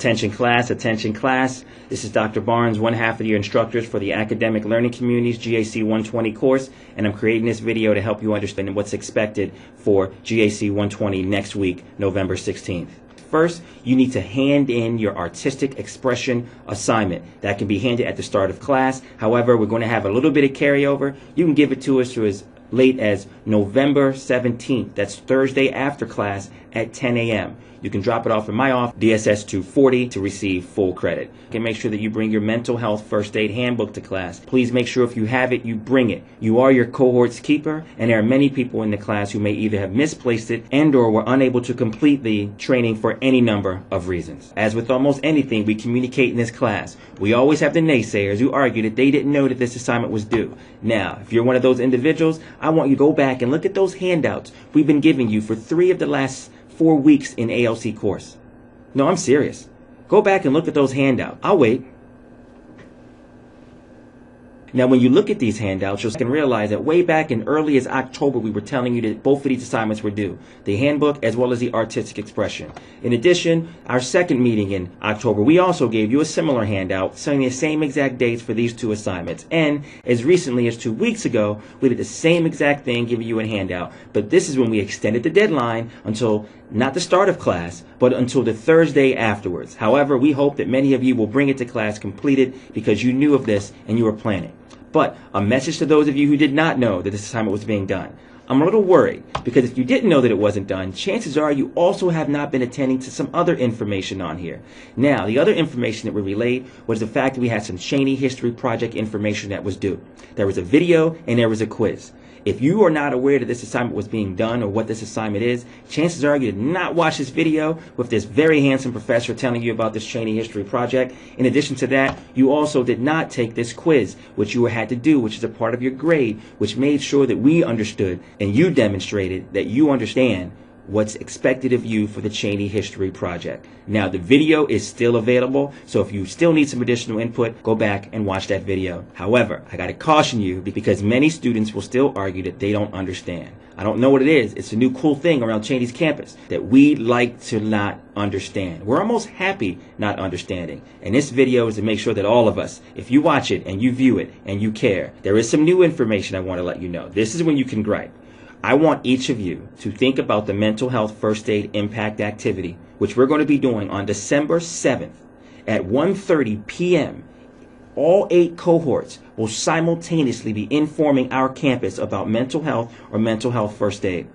Attention class, attention class. This is Dr. Barnes, one half of your instructors for the Academic Learning Community's GAC120 course, and I'm creating this video to help you understand what's expected for GAC120 next week, November 16th. First, you need to hand in your artistic expression assignment. That can be handed at the start of class. However, we're going to have a little bit of carryover. You can give it to us through as late as November 17th. That's Thursday after class at 10 a.m. You can drop it off in my office, DSS 240, to receive full credit. You can make sure that you bring your mental health first aid handbook to class. Please make sure if you have it, you bring it. You are your cohort's keeper, and there are many people in the class who may either have misplaced it and or were unable to complete the training for any number of reasons. As with almost anything we communicate in this class, we always have the naysayers who argue that they didn't know that this assignment was due. Now, if you're one of those individuals, I want you to go back and look at those handouts we've been giving you for 3 of the last 4 weeks in ALC course. No, I'm serious. Go back and look at those handouts. I'll wait. Now, when you look at these handouts, you can realize that way back in early as October, we were telling you that both of these assignments were due. The handbook as well as the artistic expression. In addition, our second meeting in October, we also gave you a similar handout saying the same exact dates for these 2 assignments. And as recently as 2 weeks ago, we did the same exact thing, giving you a handout. But this is when we extended the deadline until not the start of class, but until the Thursday afterwards. However, we hope that many of you will bring it to class completed because you knew of this and you were planning. But a message to those of you who did not know that this assignment was being done. I'm a little worried because if you didn't know that it wasn't done, chances are you also have not been attending to some other information on here. Now, the other information that we relayed was the fact that we had some Cheney History Project information that was due. There was a video and there was a quiz. If you are not aware that this assignment was being done or what this assignment is, chances are you did not watch this video with this very handsome professor telling you about this Cheney History Project. In addition to that, you also did not take this quiz, which you had to do, which is a part of your grade, which made sure that we understood and you demonstrated that you understand what's expected of you for the Cheney History Project. Now, the video is still available, so if you still need some additional input, go back and watch that video. However, I got to caution you because many students will still argue that they don't understand. I don't know what it is. It's a new cool thing around Cheney's campus that we like to not understand. We're almost happy not understanding. And this video is to make sure that all of us, if you watch it and you view it and you care, there is some new information I want to let you know. This is when you can gripe. I want each of you to think about the mental health first aid impact activity, which we're going to be doing on December 7th at 1:30 p.m. All 8 cohorts will simultaneously be informing our campus about mental health or mental health first aid.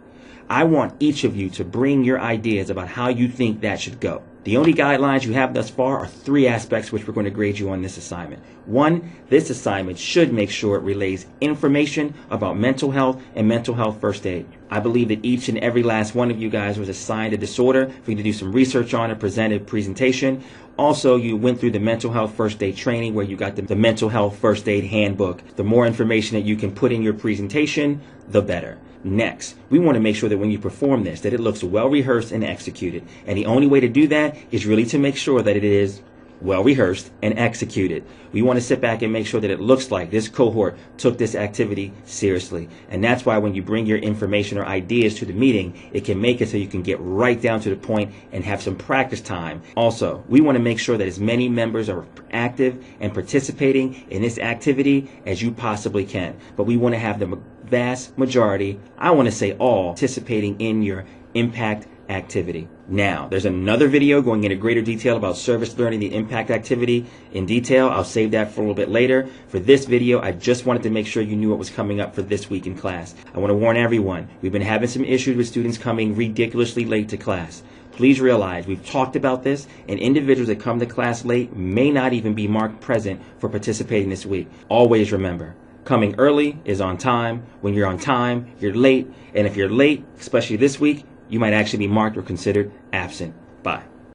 I want each of you to bring your ideas about how you think that should go. The only guidelines you have thus far are 3 aspects which we're going to grade you on this assignment. 1, this assignment should make sure it relays information about mental health and mental health first aid. I believe that each and every last one of you guys was assigned a disorder for you to do some research on and present a presentation. Also, you went through the mental health first aid training where you got the mental health first aid handbook. The more information that you can put in your presentation, the better. Next, we want to make sure that when you perform this, that it looks well rehearsed and executed. And the only way to do that is really to make sure that it is well rehearsed and executed. We want to sit back and make sure that it looks like this cohort took this activity seriously. And that's why when you bring your information or ideas to the meeting, it can make it so you can get right down to the point and have some practice time. Also, we want to make sure that as many members are active and participating in this activity as you possibly can. But we want to have the vast majority, I want to say all, participating in your impact activity. Now, there's another video going into greater detail about service learning, the impact activity in detail. I'll save that for a little bit later. For this video, I just wanted to make sure you knew what was coming up for this week in class. I want to warn everyone, we've been having some issues with students coming ridiculously late to class. Please realize we've talked about this, and individuals that come to class late may not even be marked present for participating this week. Always remember, coming early is on time. When you're on time, you're late. And if you're late, especially this week, you might actually be marked or considered absent. Bye.